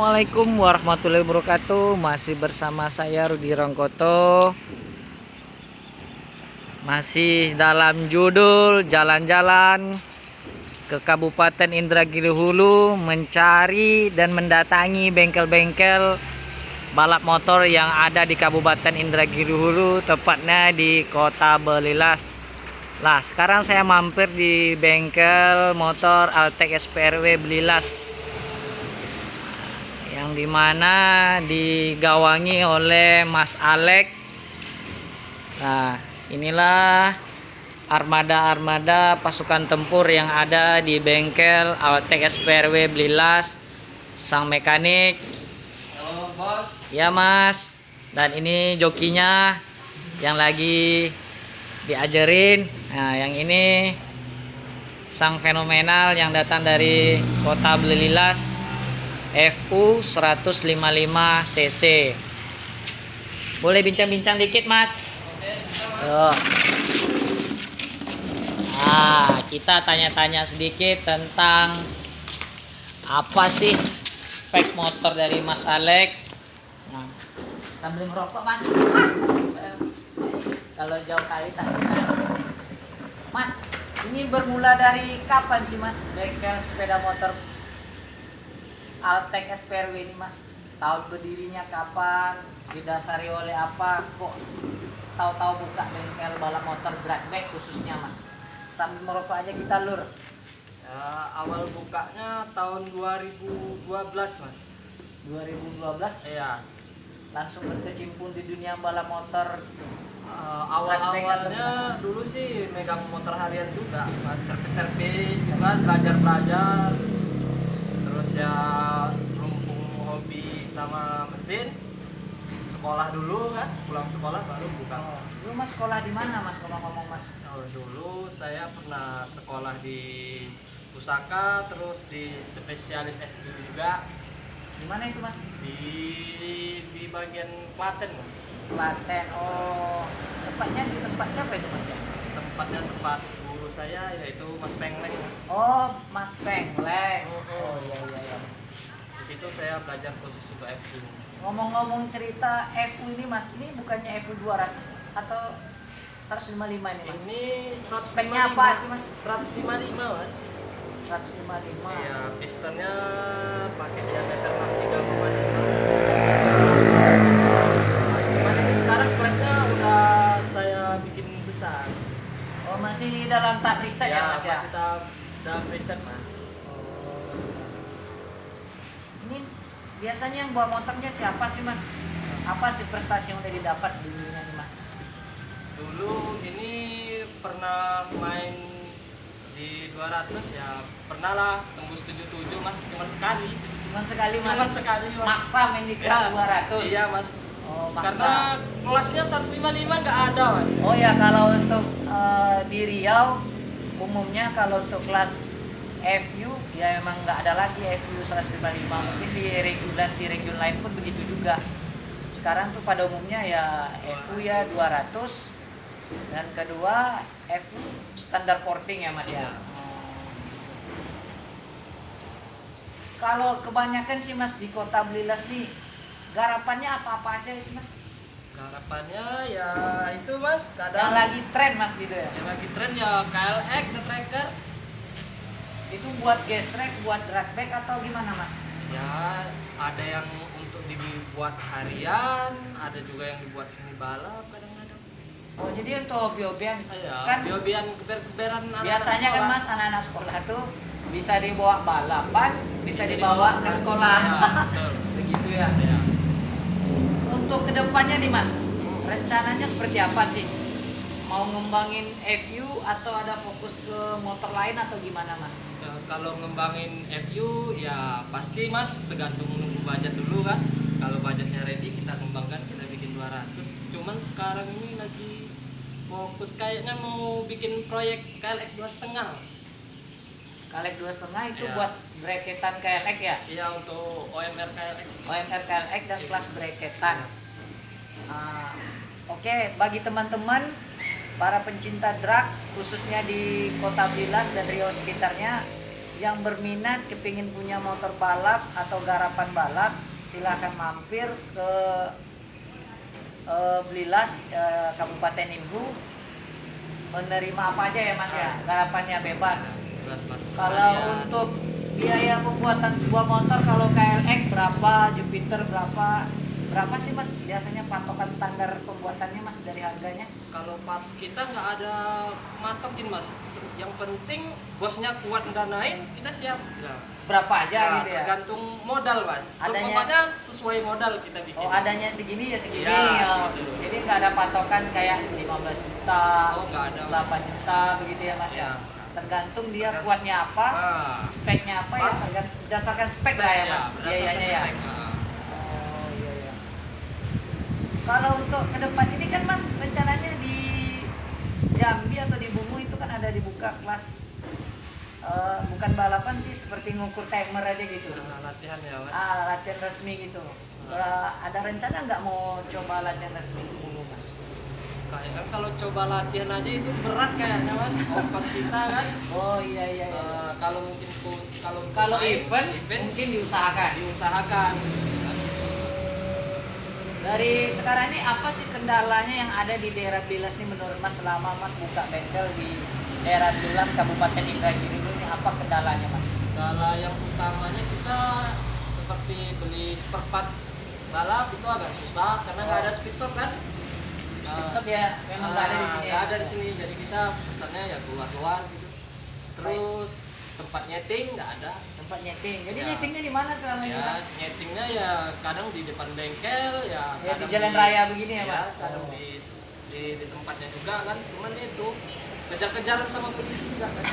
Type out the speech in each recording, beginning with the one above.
Assalamualaikum warahmatullahi wabarakatuh. Masih bersama saya Rudi Rongkoto. Masih dalam judul jalan-jalan ke Kabupaten Indragiri Hulu, mencari dan mendatangi bengkel-bengkel balap motor yang ada di Kabupaten Indragiri Hulu, tepatnya di Kota Belilas. Nah, sekarang saya mampir di bengkel motor Altek SPRW Belilas, yang dimana digawangi oleh Mas Alex. Nah, inilah armada-armada pasukan tempur yang ada di bengkel Altek SPRW Belilas. Sang mekanik, Halo bos. ya Mas. Dan ini jokinya yang lagi diajarin. Nah, yang ini sang fenomenal yang datang dari Kota Belilas, FU 155 cc. Boleh bincang-bincang dikit Mas? Yo. Nah, kita tanya-tanya sedikit tentang apa sih spek motor dari Mas Alex. Nah, sambil ngerokok Mas. Kalau jauh kali tak. Mas, ini bermula dari kapan sih Mas bengkel sepeda motor Altek SPRW ini Mas? Tahun berdirinya kapan? Didasari oleh apa? Kok tahu-tahu buka bengkel balap motor drag bike khususnya Mas? Sambil merokok aja kita lur. Ya, awal bukanya tahun 2012 mas. 2012 Iya. langsung berkecimpung di dunia balap motor. Awal-awalnya dulu sih megang motor harian juga, mas, servis-servis gitu kan, belajar-belajar. Terus ya mumpung hobi sama mesin, sekolah dulu kan, pulang sekolah baru buka. Oh, lu Mas sekolah di mana Mas, ngomong-ngomong Mas? Dulu saya pernah sekolah di Pusaka, terus di spesialis FGU juga Di mana itu Mas? di bagian Klaten mas. Klaten. Oh, tepatnya di tempat siapa itu Mas ya? Tempatnya tempat guru saya yaitu Mas Pengleng mas. Oh, Mas Pengleng. Oh, Oh iya Mas. Di situ saya belajar khusus untuk FGU. Ngomong-ngomong cerita FU ini Mas, ini bukannya FU 200 atau 155 ini Mas? Ini 155. Speknya apa sih, Mas? 155 mas. 155. Iya, pistonnya pakai diameter 63,5. Cuman ini sekarang klepnya udah saya bikin besar. Oh, masih dalam tahap riset ya Mas ya? Masih tahap dalam riset mas. Ini biasanya yang bawa motornya siapa sih Mas? Apa sih prestasi yang udah didapat dulunya nih Mas? Dulu ini pernah main di 200 ya, pernah lah tembus 77 mas, cuman sekali. Cuman sekali Mas? Cuman sekali mas. Maksa main di kelas Ya, 200? Iya mas. Oh, maksa. Karena kelasnya 155 nggak ada mas. Oh ya, kalau untuk di Riau umumnya kalau untuk kelas FU ya emang nggak ada lagi FU 155. Mungkin di regulasi region lain pun begitu juga. Sekarang tuh pada umumnya ya FU ya 200, dan kedua FU standar porting ya Mas ya. Kalau kebanyakan sih Mas di Kota Belilas nih, garapannya apa-apa aja sih Mas? Harapannya ya itu mas, Yang kadang lagi tren Mas gitu ya? yang lagi tren ya KLX, The Tracker. Itu buat gestrek, buat drag bike atau gimana Mas? Ya ada yang untuk dibuat harian, ada juga yang dibuat semi balap kadang-kadang. Oh, jadi untuk hobi-hobian Ya, kan hobi-hobian keber-keberan anak-anak biasanya kan sekolah. Mas, anak-anak sekolah tuh bisa dibawa balapan, bisa dibawa ke sekolah. Ya, betul. Begitu ya. Ya. Untuk kedepannya nih Mas, rencananya seperti apa sih? Mau ngembangin FU atau ada fokus ke motor lain atau gimana Mas? Ya, kalau ngembangin FU ya pasti mas, tergantung nunggu budget dulu kan. Kalau budgetnya ready kita kembangkan, kita bikin 200. Cuman sekarang ini lagi fokus kayaknya mau bikin proyek KLX 2,5 mas. KLX 2,5 itu Ya. buat braketan KLX ya? Iya, untuk OMR KLX. OMR KLX dan kelas braketan. Oke, bagi teman-teman para pencinta drag khususnya di Kota Belilas dan Riau sekitarnya, yang berminat kepingin punya motor balap atau garapan balap, silahkan mampir ke Blilas, Kabupaten Imbu. Menerima apa aja ya mas ya, garapannya bebas. Kalau untuk biaya pembuatan sebuah motor, kalau KLX berapa, Jupiter berapa sih mas biasanya patokan standar pembuatannya mas dari harganya? Kalau kita nggak ada matokin mas, yang penting bosnya kuat danain, kita siap. Nah, Berapa aja gitu ya? tergantung modal mas. Adanya Semuanya sesuai modal kita bikin. Oh, adanya segini ya segini Ya, ya. segitu. Jadi nggak ada patokan kayak 15 juta, Oh, nggak ada. 8 juta begitu ya mas ya. Ya. Tergantung dia kuatnya apa, Ah. speknya apa ya, berdasarkan spek lah ya mas, berdasarkan biayanya ya. spek. Oh iya iya. Kalau untuk ke depan ini kan mas rencananya di Jambi atau di Bungu itu kan ada dibuka kelas bukan balapan sih, seperti ngukur timer aja gitu. Latihan ya mas. Latihan resmi gitu. Ada rencana nggak mau coba latihan resmi di Bungu mas? Kayak kan kalau coba latihan aja itu berat kayaknya mas, ongkos kita kan. Oh iya iya. Iya. Kalau mungkin Kalau main, event mungkin diusahakan. diusahakan. Dari sekarang ini apa sih kendalanya yang ada di daerah Blilas nih menurut mas selama mas buka bengkel di daerah Blilas Kabupaten Indragiri ini, apa kendalanya mas? Kendala yang utamanya kita seperti beli spare part balap itu agak susah karena nggak ada speed shop kan. Shop ya memang nggak ada di sini. Nggak ada di sini, jadi kita pesannya ya keluar-keluar gitu. Terus tempat nyeting nggak ada. Tempat nyeting. Jadi Ya. nyetingnya di mana selama ini Ya, mas? nyetingnya ya kadang di depan bengkel ya. Ya di kadang jalan raya begini ya ya, mas. kadang Oh. di tempatnya juga kan. Cuman itu kejar-kejaran sama polisi juga kan.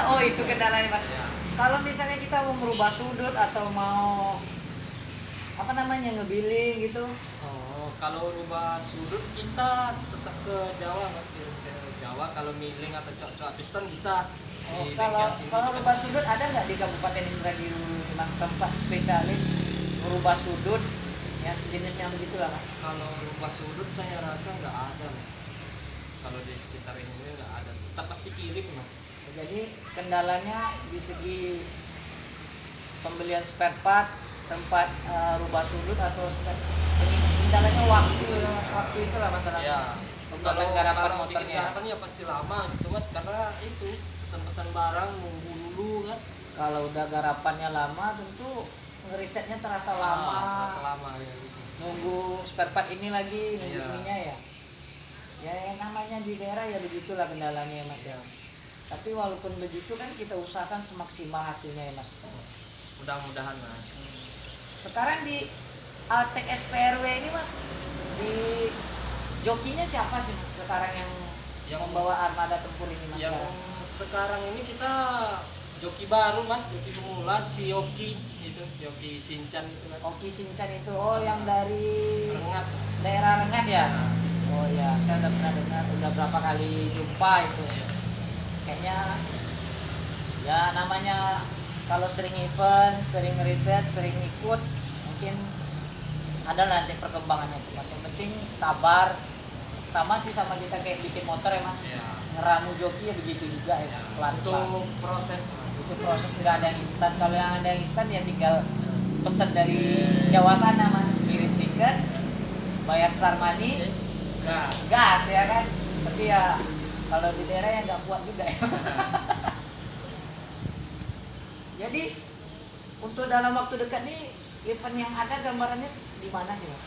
Oh itu kendalanya mas. Ya. Kalau misalnya kita mau merubah sudut atau mau apa namanya ngebilling gitu, Oh, kalau rubah sudut kita tetap ke Jawa mas, kirim ke Jawa. Kalau milling atau cok-cok piston bisa oh, di kalau bengkel sini. kalau rubah sudut ada nggak di Kabupaten Indragiri ini, mas, tempat spesialis merubah sudut ya sejenis yang begitulah mas? Kalau rubah sudut saya rasa nggak ada mas. Kalau di sekitar ini nggak ada. Kita pasti kirim mas. Jadi kendalanya di segi pembelian spare part, tempat rubah sudut atau spare, ini kendalanya waktu itulah masalahnya. Ya. Pembuatan garapan kalau bikin motornya. garapan ya pasti lama gitu mas, karena itu pesan-pesan barang nunggu dulu kan. Kalau udah garapannya lama tentu ngerisetnya terasa lama. Terasa lama ya gitu. Nunggu spare part ini lagi, nunggu Iya. ininya ya. Ya yang namanya di daerah ya begitulah kendalanya ya mas ya. Tapi walaupun begitu kan kita usahakan semaksimal hasilnya ya mas. Mudah-mudahan mas. Sekarang di Altek SPRW ini mas, di jokinya siapa sih mas sekarang yang Yang- membawa armada tempur ini mas? Yang sekarang ini kita joki baru mas, joki pemula si Yoki itu, si Yoki Shinchan itu kan. Oki Shinchan itu, oh yang dari Rengat. daerah Rengat ya? Nah, Oh ya, saya udah pernah dengar, udah berapa kali jumpa itu. iya. Kayaknya ya namanya kalau sering event, sering riset, sering ikut, mungkin ada nanti perkembangannya itu mas. Yang penting sabar, sama sih sama kita kayak bikin motor ya mas. Iya. Ngeramu joki ya begitu juga ya, pelan-pelan. Untuk proses mas. Itu proses, nggak ada yang instan. Kalau yang ada yang instan ya tinggal pesan dari Jawa sana mas, kirim tiket, bayar star money, Nah, gas ya kan. Tapi ya kalau di daerah yang nggak kuat juga ya. Jadi untuk dalam waktu dekat nih event yang ada gambarannya di mana sih mas?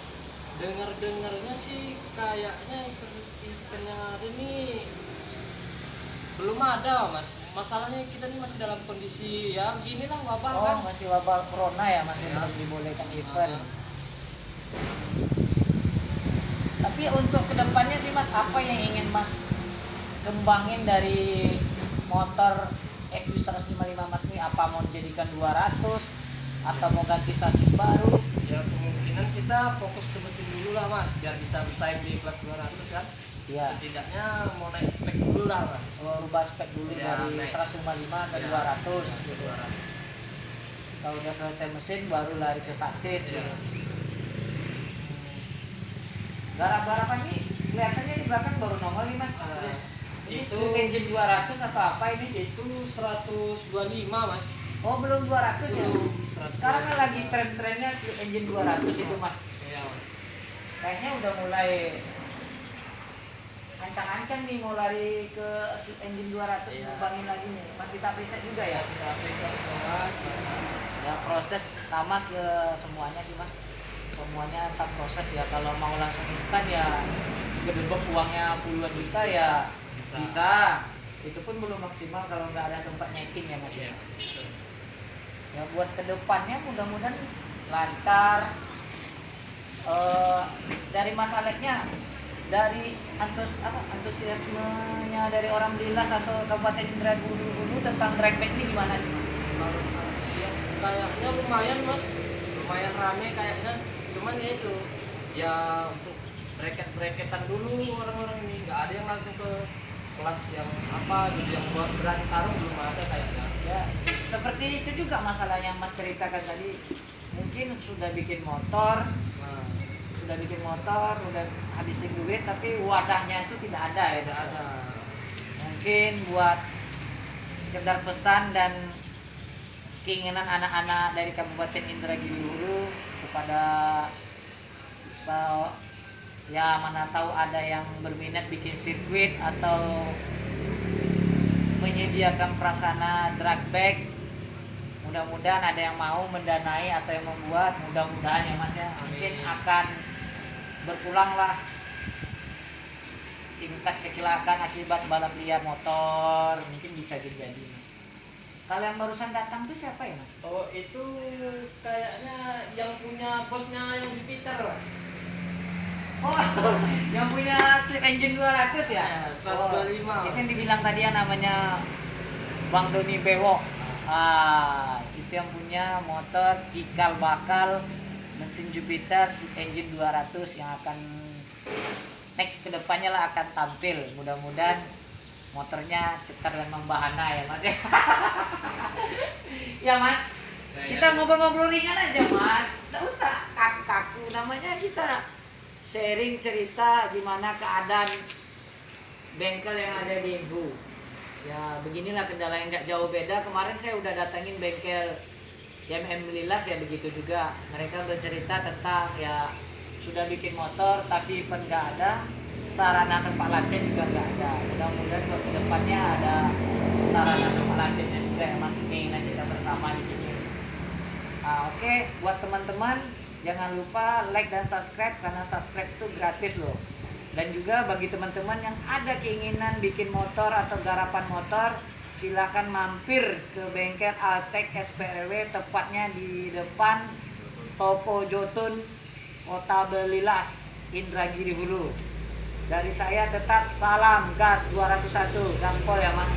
dengar-dengarnya sih kayaknya event yang hari ini belum ada mas. Masalahnya kita nih masih dalam kondisi ya gini lah, wabah Oh kan. masih wabah corona ya, masih Ya. belum dibolehkan event. Tapi untuk kedepannya sih mas, apa yang ingin mas kembangin dari motor EQ 155 mas nih? Apa mau jadikan 200 atau mau ganti sasis baru? Ya kemungkinan kita fokus ke mesin dulu lah mas, biar bisa bersaing di kelas 200 kan. Iya. Setidaknya mau naik spek dulu lah mas. Rubah spek dulu Ya, dari naik. 155 ke Ya, 200 ya, gitu. 200. Kalau udah selesai mesin baru lari ke sasis Ya. gitu. Garap-garapan ini kelihatannya di belakang baru nongol nih mas. Ini itu- engine 200 atau apa ini? Itu 125 mas. Oh belum 200 ya? Belum, 100. Sekarang kan lagi tren-trennya slip engine 200 itu mas. Iya mas. Kayaknya udah mulai ancang-ancang nih mau lari ke slip engine 200 Iya. ngembangin lagi nih. Masih tak preset juga ya? Kita periksa mas. Ya proses sama semuanya sih mas. Semuanya tak proses ya. Kalau mau langsung instan ya gedebek uangnya puluhan juta ya bisa. Itu pun belum maksimal kalau nggak ada tempat nyeting ya mas. Iya. Betul. Ya buat kedepannya mudah-mudahan lancar. Dari Mas Aleknya, dari antusiasmenya dari orang Lilas atau Kabupaten Indragiri dulu tentang drag pack ini gimana sih mas? Harus antusias, kayaknya lumayan mas, lumayan rame kayaknya. Cuman ya itu, ya untuk bracket-bracketan dulu orang-orang ini, nggak ada yang langsung ke kelas yang apa gitu, yang buat berani tarung belum ada kayaknya. Ya seperti itu juga masalahnya mas ceritakan tadi. Mungkin sudah bikin motor, Nah, udah habisin duit, tapi wadahnya itu tidak ada ya. tidak ada. Mungkin buat sekedar pesan dan keinginan anak-anak dari Kabupaten Indragiri Hulu kepada ya mana tahu ada yang berminat bikin sirkuit atau menyediakan prasarana drag bike, mudah-mudahan ada yang mau mendanai atau yang membuat, mudah-mudahan ya mas ya. Mungkin akan berkurang lah tingkat kecelakaan akibat balap liar motor, mungkin bisa jadi mas. Kalau yang barusan datang tuh siapa ya mas? Oh itu kayaknya yang punya bosnya yang Jupiter mas. Oh, yang punya slip engine 200 ya? Ya, 125. Oh, itu yang dibilang tadi ya namanya Bang Doni Bewok. Itu yang punya motor cikal bakal mesin Jupiter slip engine 200 yang akan next kedepannya lah akan tampil. Mudah-mudahan motornya cetar dan membahana ya mas. Ya mas, kita ngobrol-ngobrol ringan aja mas, nggak usah kaku-kaku. Namanya kita sharing cerita gimana keadaan bengkel yang ada di Inhu. Ya beginilah kendala yang nggak jauh beda. Kemarin saya udah datangin bengkel YMM Lilas ya begitu juga. Mereka bercerita tentang ya sudah bikin motor tapi event nggak ada, sarana tempat latihan juga nggak ada. Mudah-mudahan ke depannya ada sarana tempat latihannya juga ya mas, keinginan kita bersama di sini. Oke, buat teman-teman jangan lupa like dan subscribe karena subscribe itu gratis loh. Dan juga bagi teman-teman yang ada keinginan bikin motor atau garapan motor, silakan mampir ke bengkel Altek SPRW, tepatnya di depan Toko Jotun Kota Belilas, Indragiri Hulu. Dari saya tetap salam gas 201, gaspol ya mas.